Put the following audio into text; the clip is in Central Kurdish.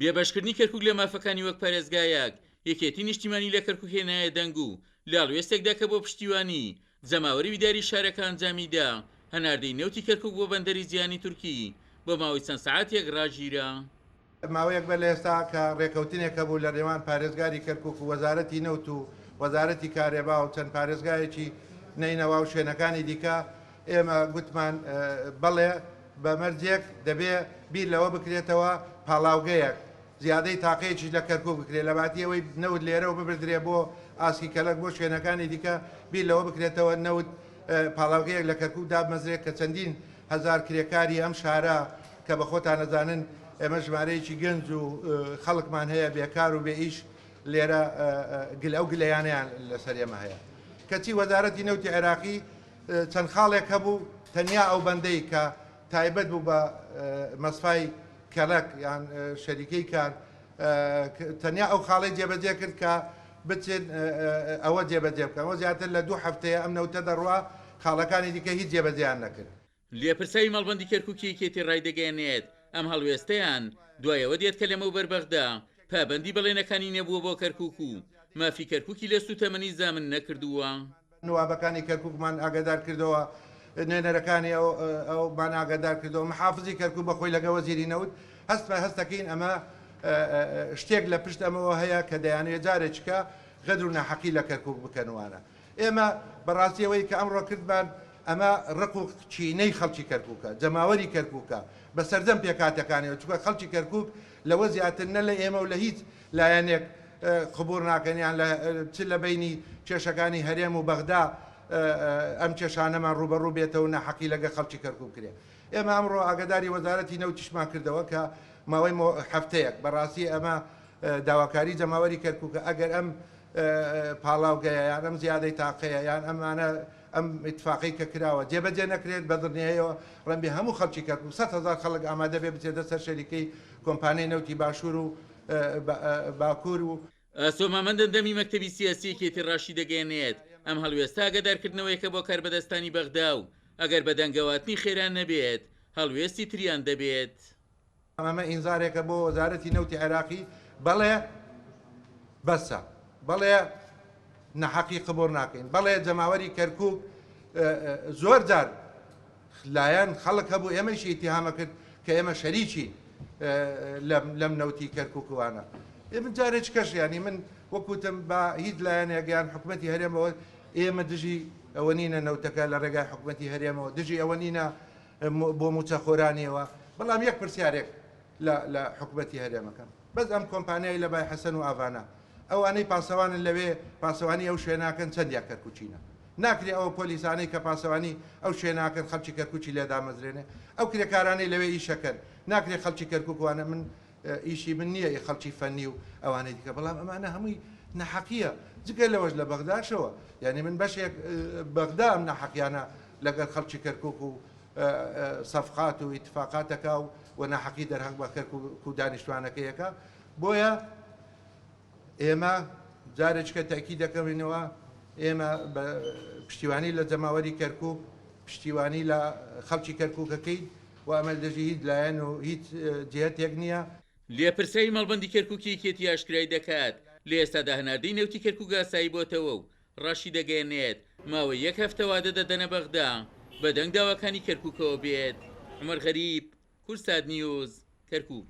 بێبەشکردنی کەرکووک لە مافەکانی وەک پارێزگایەک یەکێتی نیشتیمانی لە کەرکووک هێنایە دەنگ و لاڵوێستێکدا کە بۆ پشتیوانی جەماوەری ویداری شارەکە ئەنجامیدا هەناردەی نەوتی کەرکووک بۆ بەندەری زیانی تورکی بۆ ماوەی چەند سەعاتێک ڕاگیرە. ماوەیەک بە لە ئێستا کە ڕێکەوتنێکە بوو لە ڕێوان پارێزگاری کەرکووک و وەزارەتی نەوت و وەزارەتی کارێبا و چەند پارێزگایەکی نەینەوە و شوێنەکانی دیکە ئێمە گوتمان بەڵێ بەمەرجێک دەبێ بیر لەوە بکرێتەوە پاڵاوگەیەک زیادەی تاقەیەکیش لە کەرکووک بکرێت لە باتیەوەی نەوت لێرەوە ببردرێ بۆ ئاسکی کەلک بۆ شوێنەکانی دیکە بیر لەوە بکرێتەوە نەوت پاڵاوگەیەک لە کەرکووک دابمەزرێت کە چەندین هەزار کرێکاری ئەم شارە کە بە خۆتان نەزانن ئێمە ژمارەیەکی گەنج و خەڵکمان هەیە بێکار و بێ ئیش لێرە ئەو گلەیانیان لەسەر ئێمە هەیە. کەچی وەزارەتی نەوتی عێراقی چەند خاڵێک هەبوو تەنیا ئەو بەندەی کە تایبەت بوو بە مەسفای کەلک یان شەریکەی کار تەنیا ئەو خاڵی جێبەجێ کرد کە بچێت ئەوە جێبەجێ بکەن ئەوە زیاتر لە 2 هەفتەیە ئەم نەوتە دەڕوا خاڵەکانی دیکە هیچ جێبەجێیان نەکرد. لێپرسەی مەڵبەندی کەرکووکی یەکێتی ڕایدەگەێنێت ئەم هەڵوێستەیان دوایەوە دێت کە لەمە بەربەغدا پابەندی بەڵێنەکانی نەبووە بۆ کەرکووک و مافی کەرکووکی لە سوتەمەنی زامن نەکردووە. نوابەکانی کەرکووکمان ئاگادار کردەوە نوێنەرەکانی ئەومان ئاگادار کردەوە محافزی کەرکووک بەخۆی لەگە وەزیری نەوت هەستەکەین ئەمە شتێک لە پشت ئەمەوە هەیە کە دەیانوێت جارێککە غەدر و ناحەقی لە کەرکووک بکەنوانە. ئێمە بەڕاستیەوەی کە ئەمڕۆ کردمان ئەمە ڕق و چینەی خەڵکی کەرکووکە جەماوەری کەرکووکە بە سەردەم پێکاتەکانیەوە چونکە خەڵکی کەرکووک لەوە زیاتر نە لە ئێمە و لە هیچ لایەنێک قبور ناکەنیان چ لە بینی کێشەکانی هەرێم و بەغدا ئەم کێشانەمان ڕوبەڕوو بێتەوە ناحەقی لەگە خەڵکی کەرکووک کرێ. ئێمە ئەمڕۆ ئاگاداری وەزارەتی نەوتیشمان کردەوە کە ماوەی هەفتەیەک بەڕاستی ئەمە داواکاری جەماوەری کەرکووکە ئەگەر ئەم پاڵاوگەیە یان ئەم زیادەی تاقەیە یان ئەمانە ئەم اتفاقی کە کراوە جێبەجێ نەکرێت بە دڵنیاییەوە ڕەنبی هەموو خەڵکی کەرکووک 100,000 خەڵک ئامادە بێ بچێتە سەر شەریکەی کۆمپانیای نەوتی باشوور و باکوور و سۆمامەندن دەمی مەکتەبی سیاسیەکێتی ڕاشی دەگەێنێت ئەم هەڵوێستا ئاگادارکردنەوەیکە بۆ کاربەدەستانی بەغدا و ئەگەر بەدەنگەواتنی خێران نەبێت هەڵوێستی تریان دەبێت. ئەمە ئینزارێکە بۆ وەزارەتی نەوتی عێراقی بەڵێ بەسە بەڵێ نەحەقی قبول ناکەین بەڵێ جەماوەری کەرکووک زۆر جار لایەن خەڵک هەبوو ئێمەشی ئیتیهامە کرد کە ئێمە شەریکی لەم نەوتی کەرکووکوانە. ئێمە جارێک کەش ینی من وەکوتم بە هیچ لایەنێکیان حکوومەتی هەرێمەوە ئێمە دژی ئەوە نینە نەوتەکە لە ڕێگای حکوومەتی هەرێمەوە دژی ئەوە نینە بۆ موچەخۆرانیەوە بەڵام یەک پرسیارێک لە حکوومەتی هەرێمەکەم بەس ئەم کۆمپانیای لە بای حەسەن و ئاڤانە ئەوانەی پاسەوانن لەوێ پاسەوانی ئەو شوێناکەن چەندیا کەرکوچینە ناکرێ ئەوە پۆلیسانەی کە پاسەوانی ئەو شوێناکەن خەڵکی کەرکوچی لێدا مەزرێنێ ئەو کرێکارانەی لەوێ ئیشەکەن ناکرێ خەڵکی کەرکووکوانە من ئیشی من نییە خەڵکی فەنی و ئەوانەی دیکە بەڵام ئەمانە هەمووی نەحەقیە جگە لەوەش لە بەغداشەوە یعنی من بەشێک بەغدا ئەم نەحەقیانە لەگەڵ خەڵکی کەرکووک و سەفقات و ئیتفاقاتەکە و نەحەقی دەرهەنگ بە کەرکووک و دانیشتوانەکەیەکە بۆیە ئێمە جارێککە تاکی دەکەمینەوە ئێمە پشتیوانی لە جەماوەری کەرکووک پشتیوانی لە خەڵکی کەرکووکەکەین و ئەمە دەژی هیچ لایەن و هیچ جهتێک نییە. لێپرسەی مەڵبەندی کەرکووکی یەکێتی ئاشکرای دەکات لە ئێستادا هەناردەی نەوتی کەرکووک ئاسایی بۆتەوە و ڕاشی دەگەێنێت ماوەی 1 هەفتە وادە دەدەنە بەغدا بە دەنگ داواکانی کەرکووکەوە بێت. عومەر غەریب، کورسات نیوز، کەرکووک.